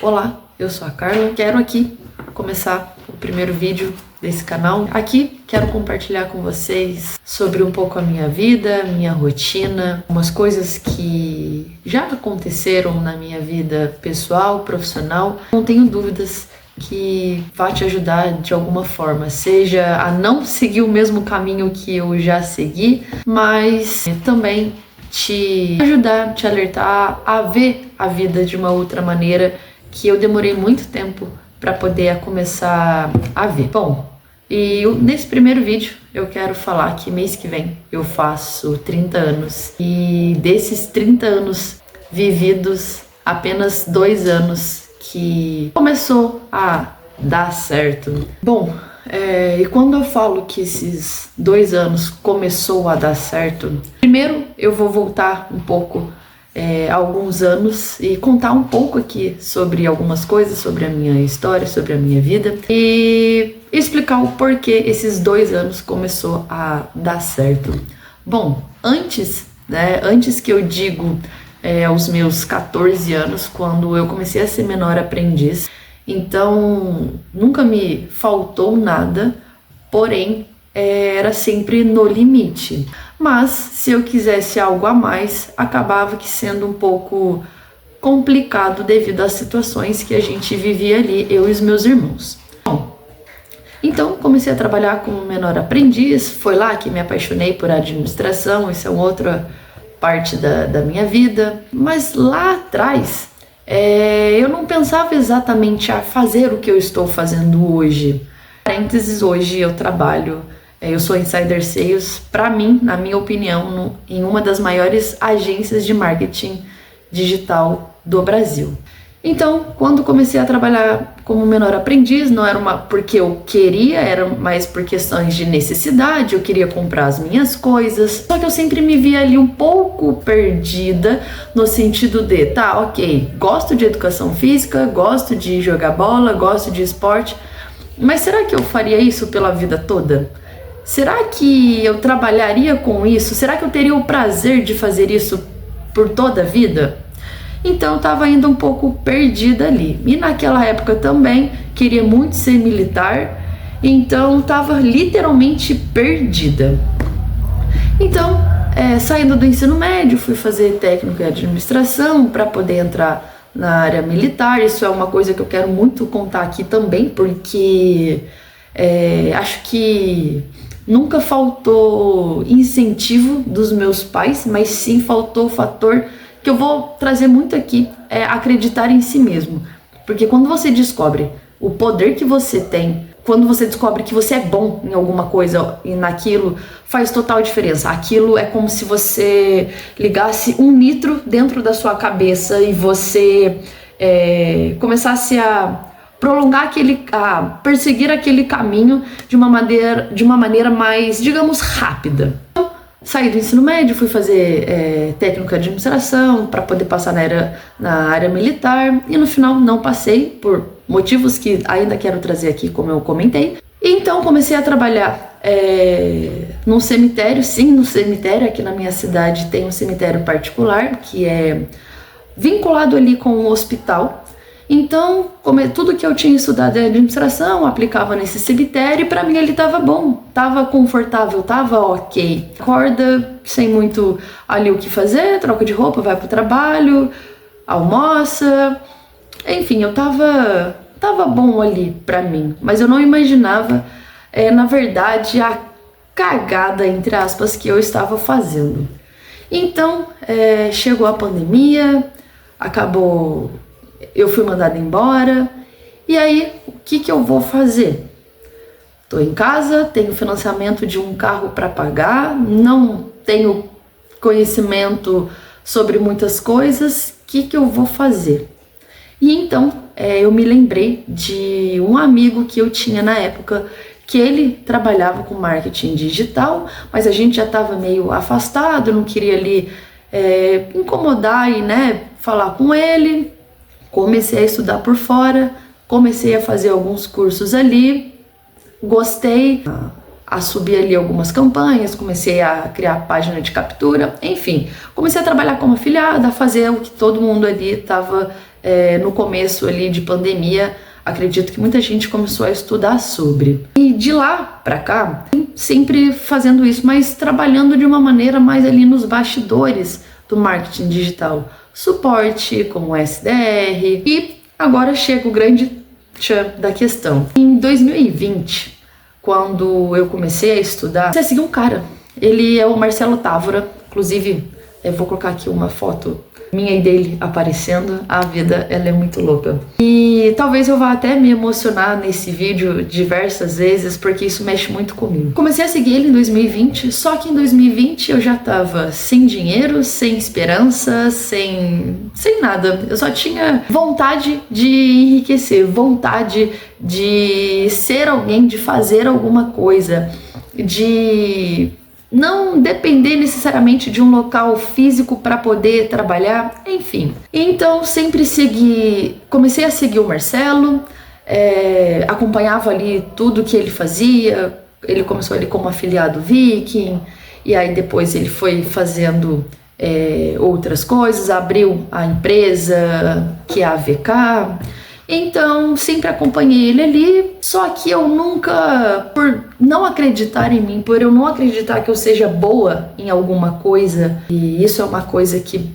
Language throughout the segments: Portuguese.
Olá, eu sou a Carla, quero aqui começar o primeiro vídeo desse canal. Aqui quero compartilhar com vocês sobre um pouco a minha vida, minha rotina, umas coisas que já aconteceram na minha vida pessoal, profissional. Não tenho dúvidas que vai te ajudar de alguma forma, seja a não seguir o mesmo caminho que eu já segui, mas também te ajudar, te alertar a ver a vida de uma outra maneira que eu demorei muito tempo para poder começar a ver. Bom, nesse primeiro vídeo eu quero falar que mês que vem eu faço 30 anos e desses 30 anos vividos, apenas 2 anos que começou a dar certo. Bom, e quando eu falo que esses 2 anos começou a dar certo, primeiro eu vou voltar um pouco alguns anos e contar um pouco aqui sobre algumas coisas, sobre a minha história, sobre a minha vida e explicar o porquê esses 2 anos começou a dar certo. Bom, antes que eu digo aos meus 14 anos, quando eu comecei a ser menor aprendiz, então nunca me faltou nada, porém era sempre no limite. Mas se eu quisesse algo a mais, acabava que sendo um pouco complicado devido às situações que a gente vivia ali, eu e os meus irmãos. Bom, então comecei a trabalhar como menor aprendiz, foi lá que me apaixonei por administração, isso é uma outra parte da minha vida. Mas lá atrás, eu não pensava exatamente a fazer o que eu estou fazendo hoje. Parênteses, hoje eu trabalho, eu sou insider sales, para mim, na minha opinião, em uma das maiores agências de marketing digital do Brasil. Então, quando comecei a trabalhar como menor aprendiz, não era porque eu queria, era mais por questões de necessidade, eu queria comprar as minhas coisas. Só que eu sempre me via ali um pouco perdida, no sentido de, tá, ok, gosto de educação física, gosto de jogar bola, gosto de esporte, mas será que eu faria isso pela vida toda? Será que eu trabalharia com isso? Será que eu teria o prazer de fazer isso por toda a vida? Então eu estava ainda um pouco perdida ali. E naquela época também queria muito ser militar, então estava literalmente perdida. Então, saindo do ensino médio, fui fazer técnico em administração para poder entrar na área militar. Isso é uma coisa que eu quero muito contar aqui também, porque acho que nunca faltou incentivo dos meus pais, mas sim faltou o fator que eu vou trazer muito aqui, acreditar em si mesmo. Porque quando você descobre o poder que você tem, quando você descobre que você é bom em alguma coisa e naquilo, faz total diferença. Aquilo é como se você ligasse um nitro dentro da sua cabeça e você começasse a prolongar a perseguir aquele caminho de uma maneira mais, digamos, rápida. Então, saí do ensino médio, fui fazer técnico em administração para poder passar na área militar e no final não passei por motivos que ainda quero trazer aqui, como eu comentei. E então comecei a trabalhar num cemitério, aqui na minha cidade tem um cemitério particular que é vinculado ali com um hospital. Então, tudo que eu tinha estudado em administração, aplicava nesse cemitério e para mim ele estava bom, estava confortável, estava ok. Acorda sem muito ali o que fazer, troca de roupa, vai pro trabalho, almoça, enfim, eu tava bom ali para mim, mas eu não imaginava, na verdade, a cagada, entre aspas, que eu estava fazendo. Então, chegou a pandemia, acabou. Eu fui mandada embora, e aí, o que eu vou fazer? Tô em casa, tenho financiamento de um carro para pagar, não tenho conhecimento sobre muitas coisas, o que eu vou fazer? E então, eu me lembrei de um amigo que eu tinha na época, que ele trabalhava com marketing digital, mas a gente já estava meio afastado, não queria ali incomodar e falar com ele. Comecei a estudar por fora, comecei a fazer alguns cursos ali, gostei, a subir ali algumas campanhas, comecei a criar página de captura, enfim, comecei a trabalhar como afiliada, a fazer o que todo mundo ali estava no começo ali de pandemia, acredito que muita gente começou a estudar sobre. E de lá pra cá, sempre fazendo isso, mas trabalhando de uma maneira mais ali nos bastidores do marketing digital. Suporte como SDR. E agora chega o grande tchan da questão. Em 2020, quando eu comecei a estudar, eu segui um cara. Ele é o Marcelo Távora. Inclusive, eu vou colocar aqui uma foto minha e dele aparecendo. A vida, ela é muito louca. E talvez eu vá até me emocionar nesse vídeo diversas vezes, porque isso mexe muito comigo. Comecei a seguir ele em 2020, só que em 2020 eu já tava sem dinheiro, sem esperança, sem nada. Eu só tinha vontade de enriquecer, vontade de ser alguém, de fazer alguma coisa, de não depender necessariamente de um local físico para poder trabalhar, enfim. Então sempre comecei a seguir o Marcelo, acompanhava ali tudo que ele fazia. Ele começou ali como afiliado Viking, e aí depois ele foi fazendo outras coisas, abriu a empresa que é a AVK. Então, sempre acompanhei ele ali, só que eu nunca, por não acreditar em mim, por eu não acreditar que eu seja boa em alguma coisa, e isso é uma coisa que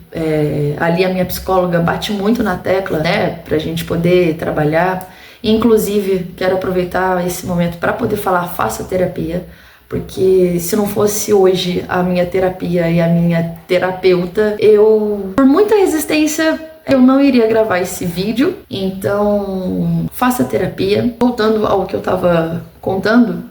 ali a minha psicóloga bate muito na tecla, né, pra gente poder trabalhar. Inclusive, quero aproveitar esse momento para poder falar, faça terapia, porque se não fosse hoje a minha terapia e a minha terapeuta, por muita resistência, eu não iria gravar esse vídeo. Então, faça terapia. Voltando ao que eu tava contando,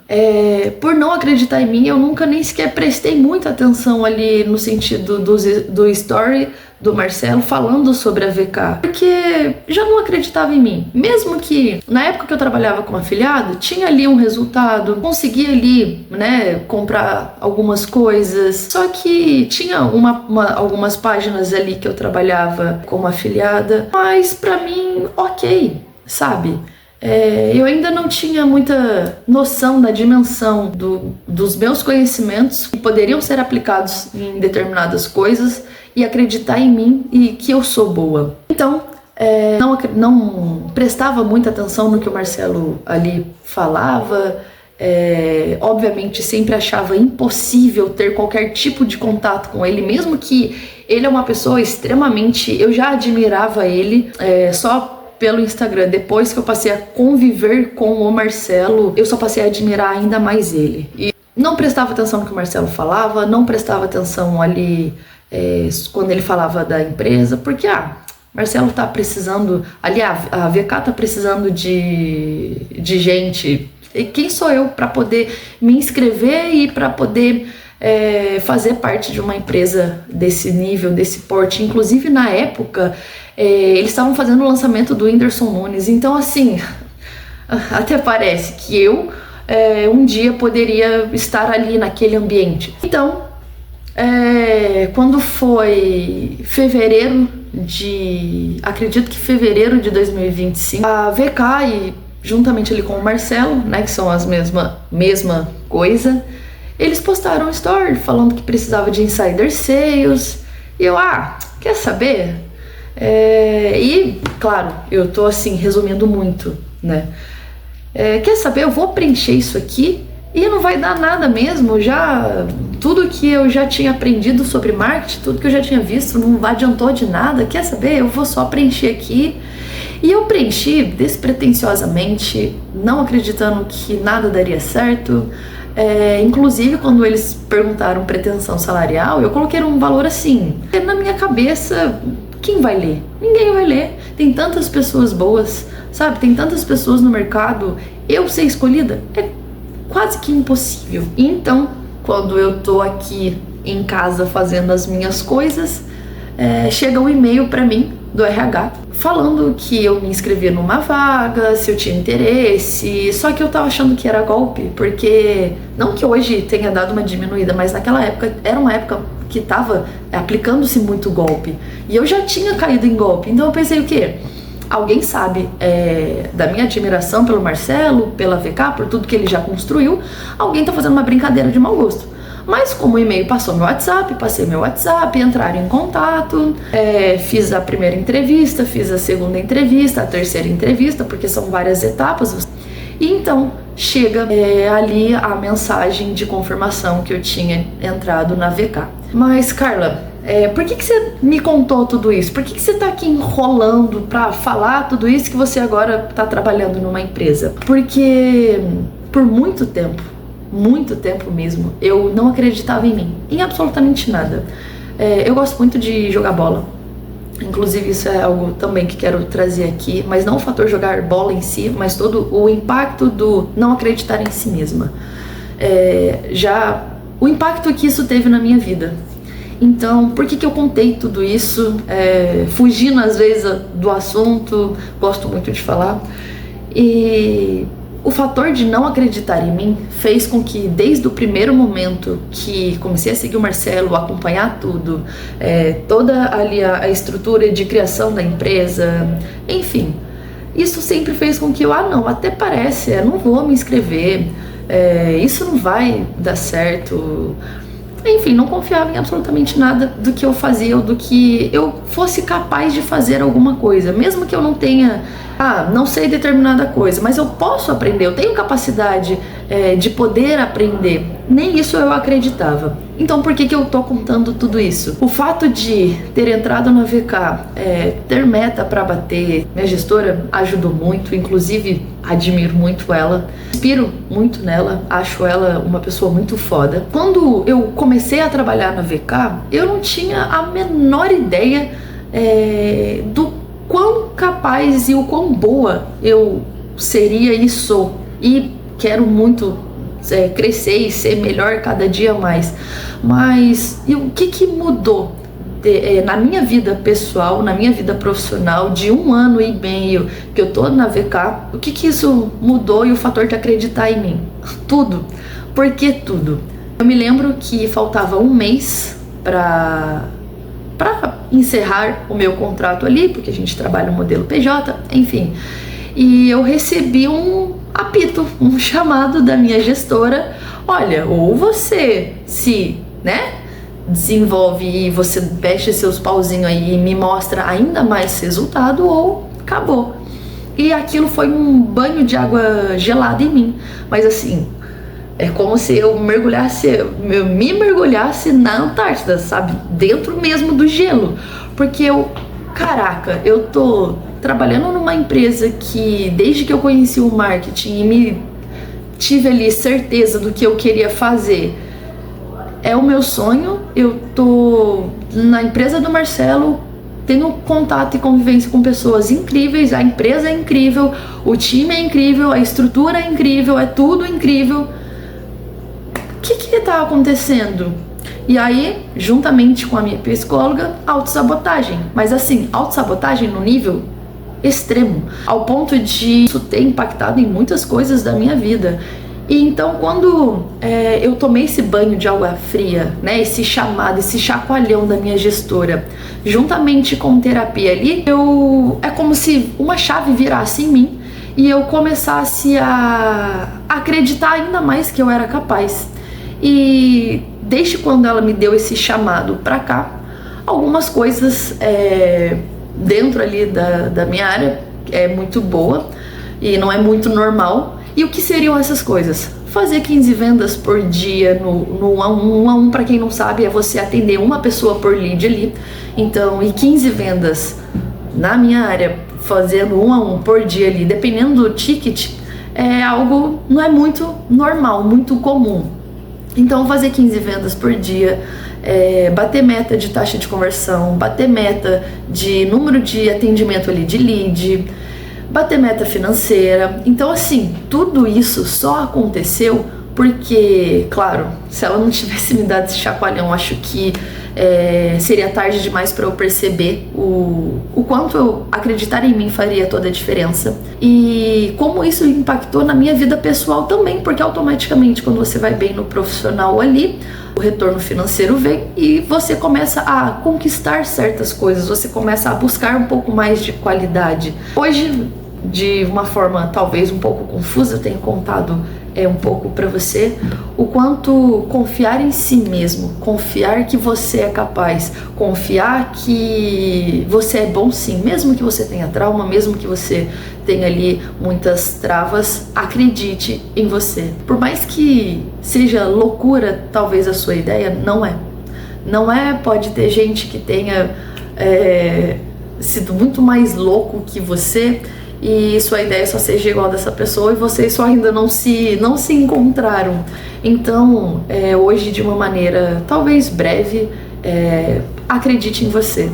por não acreditar em mim, eu nunca nem sequer prestei muita atenção ali no sentido do story do Marcelo falando sobre a VK, porque já não acreditava em mim. Mesmo que na época que eu trabalhava como afiliado, tinha ali um resultado, conseguia ali, né, comprar algumas coisas, só que tinha algumas páginas ali que eu trabalhava como afiliada, mas pra mim, ok, sabe? Eu ainda não tinha muita noção da dimensão dos meus conhecimentos que poderiam ser aplicados em determinadas coisas e acreditar em mim e que eu sou boa. Então, não prestava muita atenção no que o Marcelo ali falava. Obviamente sempre achava impossível ter qualquer tipo de contato com ele, mesmo que ele é uma pessoa extremamente... Eu já admirava ele só pelo Instagram. Depois que eu passei a conviver com o Marcelo, eu só passei a admirar ainda mais ele. E não prestava atenção no que o Marcelo falava, não prestava atenção ali quando ele falava da empresa, porque Marcelo tá precisando, ali a VK tá precisando de gente. E quem sou eu para poder me inscrever e para poder fazer parte de uma empresa desse nível, desse porte? Inclusive na época eles estavam fazendo o lançamento do Whindersson Nunes, então assim, até parece que eu um dia poderia estar ali naquele ambiente. Então, quando foi acredito que fevereiro de 2025, a VK, e juntamente ali com o Marcelo, né, que são as mesma coisa, eles postaram um story falando que precisava de insider sales, e eu, quer saber? E, claro, eu tô assim, resumindo muito, né? Quer saber? Eu vou preencher isso aqui e não vai dar nada mesmo. Tudo que eu já tinha aprendido sobre marketing, tudo que eu já tinha visto, não adiantou de nada. Quer saber? Eu vou só preencher aqui. E eu preenchi despretensiosamente, não acreditando que nada daria certo. Inclusive, quando eles perguntaram pretensão salarial, eu coloquei um valor assim. Na minha cabeça, quem vai ler? Ninguém vai ler. Tem tantas pessoas boas, sabe? Tem tantas pessoas no mercado. Eu ser escolhida é quase que impossível. Então, quando eu tô aqui em casa fazendo as minhas coisas, chega um e-mail para mim do RH falando que eu me inscrevi numa vaga, se eu tinha interesse, só que eu tava achando que era golpe, porque não que hoje tenha dado uma diminuída, mas naquela época era uma época que tava aplicando-se muito golpe, e eu já tinha caído em golpe. Então eu pensei, o quê? Alguém sabe da minha admiração pelo Marcelo, pela VK, por tudo que ele já construiu, alguém tá fazendo uma brincadeira de mau gosto. Mas como o e-mail passou meu WhatsApp, passei meu WhatsApp, entraram em contato, fiz a primeira entrevista, fiz a segunda entrevista, a terceira entrevista, porque são várias etapas. E então chega ali a mensagem de confirmação que eu tinha entrado na VK. Mas Carla, por que você me contou tudo isso? Por que você tá aqui enrolando pra falar tudo isso que você agora tá trabalhando numa empresa? Porque por muito tempo mesmo, eu não acreditava em mim, em absolutamente nada. Eu gosto muito de jogar bola. Inclusive isso é algo também que quero trazer aqui, mas não o fator jogar bola em si, mas todo o impacto do não acreditar em si mesma. Já o impacto que isso teve na minha vida. Então, por que eu contei tudo isso? Fugindo às vezes do assunto, gosto muito de falar. E o fator de não acreditar em mim fez com que, desde o primeiro momento que comecei a seguir o Marcelo, acompanhar tudo, toda ali a estrutura de criação da empresa, enfim, isso sempre fez com que eu, não, até parece, não vou me inscrever, isso não vai dar certo. Enfim, não confiava em absolutamente nada do que eu fazia ou do que eu fosse capaz de fazer alguma coisa, mesmo que eu não tenha, não sei determinada coisa, mas eu posso aprender, eu tenho capacidade de poder aprender. Nem isso eu acreditava. Então por que eu tô contando tudo isso? O fato de ter entrado na VK, ter meta para bater, minha gestora ajudou muito, inclusive admiro muito ela, inspiro muito nela, acho ela uma pessoa muito foda. Quando eu comecei a trabalhar na VK, eu não tinha a menor ideia do quão capaz e o quão boa eu seria e sou. E quero muito crescer e ser melhor cada dia mais. Mas e o que mudou na minha vida pessoal, na minha vida profissional, de 1 ano e meio que eu tô na VK? O que isso mudou e o fator de acreditar em mim? Tudo. Por que tudo? Eu me lembro que faltava 1 mês para encerrar o meu contrato ali, porque a gente trabalha no modelo PJ, enfim. E eu recebi um apito, um chamado da minha gestora: olha, ou você se, desenvolve e você veste seus pauzinhos aí e me mostra ainda mais resultado, ou acabou. E aquilo foi um banho de água gelada em mim, mas assim, é como se eu me mergulhasse na Antártida, sabe? Dentro mesmo do gelo. Porque eu tô trabalhando numa empresa que, desde que eu conheci o marketing e tive ali certeza do que eu queria fazer, é o meu sonho. Eu tô na empresa do Marcelo, tenho contato e convivência com pessoas incríveis, a empresa é incrível, o time é incrível, a estrutura é incrível, é tudo incrível. O que tá acontecendo? E aí, juntamente com a minha psicóloga, autossabotagem. Mas assim, autossabotagem no nível extremo, ao ponto de isso ter impactado em muitas coisas da minha vida. E então, quando eu tomei esse banho de água fria, esse chamado, esse chacoalhão da minha gestora, juntamente com terapia ali, é como se uma chave virasse em mim e eu começasse a acreditar ainda mais que eu era capaz. E desde quando ela me deu esse chamado pra cá, algumas coisas dentro ali da minha área é muito boa e não é muito normal. E o que seriam essas coisas? Fazer 15 vendas por dia no 1 a 1, para quem não sabe, é você atender uma pessoa por lead ali. Então, e 15 vendas na minha área, fazendo 1 a 1 por dia ali, dependendo do ticket, não é muito normal, muito comum. Então, fazer 15 vendas por dia, bater meta de taxa de conversão, bater meta de número de atendimento ali de lead, bater meta financeira. Então, assim, tudo isso só aconteceu porque, claro, se ela não tivesse me dado esse chacoalhão, acho que seria tarde demais para eu perceber o quanto eu acreditar em mim faria toda a diferença. E como isso impactou na minha vida pessoal também, porque automaticamente quando você vai bem no profissional ali, o retorno financeiro vem e você começa a conquistar certas coisas, você começa a buscar um pouco mais de qualidade. Hoje de uma forma talvez um pouco confusa, eu tenho contado um pouco para você, o quanto confiar em si mesmo, confiar que você é capaz, confiar que você é bom sim, mesmo que você tenha trauma, mesmo que você tenha ali muitas travas, acredite em você. Por mais que seja loucura talvez a sua ideia, não é. Não é, pode ter gente que tenha sido muito mais louco que você e sua ideia só seja igual dessa pessoa e vocês só ainda não se encontraram. Então, hoje, de uma maneira talvez breve, acredite em você.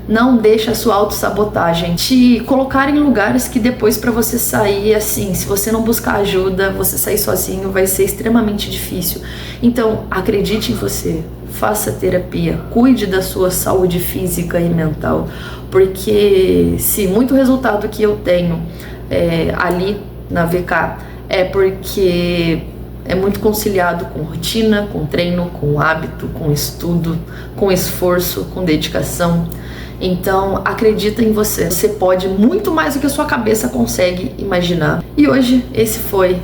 Não deixe a sua autossabotagem te colocar em lugares que depois para você sair, assim, se você não buscar ajuda, você sair sozinho vai ser extremamente difícil. Então, acredite em você, faça terapia, cuide da sua saúde física e mental, porque se muito resultado que eu tenho ali na VK é porque é muito conciliado com rotina, com treino, com hábito, com estudo, com esforço, com dedicação. Então acredita em você, você pode muito mais do que a sua cabeça consegue imaginar. E hoje esse foi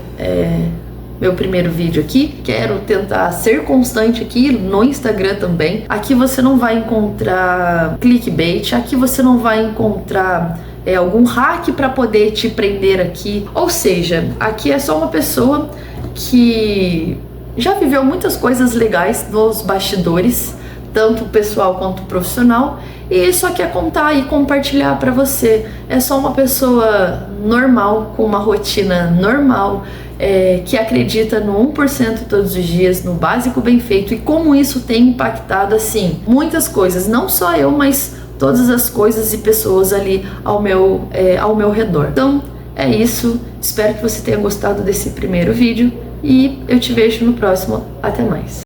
meu primeiro vídeo aqui. Quero tentar ser constante aqui no Instagram também. Aqui você não vai encontrar clickbait, aqui você não vai encontrar algum hack para poder te prender aqui. Ou seja, aqui é só uma pessoa que já viveu muitas coisas legais nos bastidores, tanto pessoal quanto profissional, e só quer contar e compartilhar para você. É só uma pessoa normal, com uma rotina normal, que acredita no 1% todos os dias, no básico bem feito, e como isso tem impactado, assim, muitas coisas, não só eu, mas todas as coisas e pessoas ali ao meu redor. Então, é isso. Espero que você tenha gostado desse primeiro vídeo e eu te vejo no próximo. Até mais.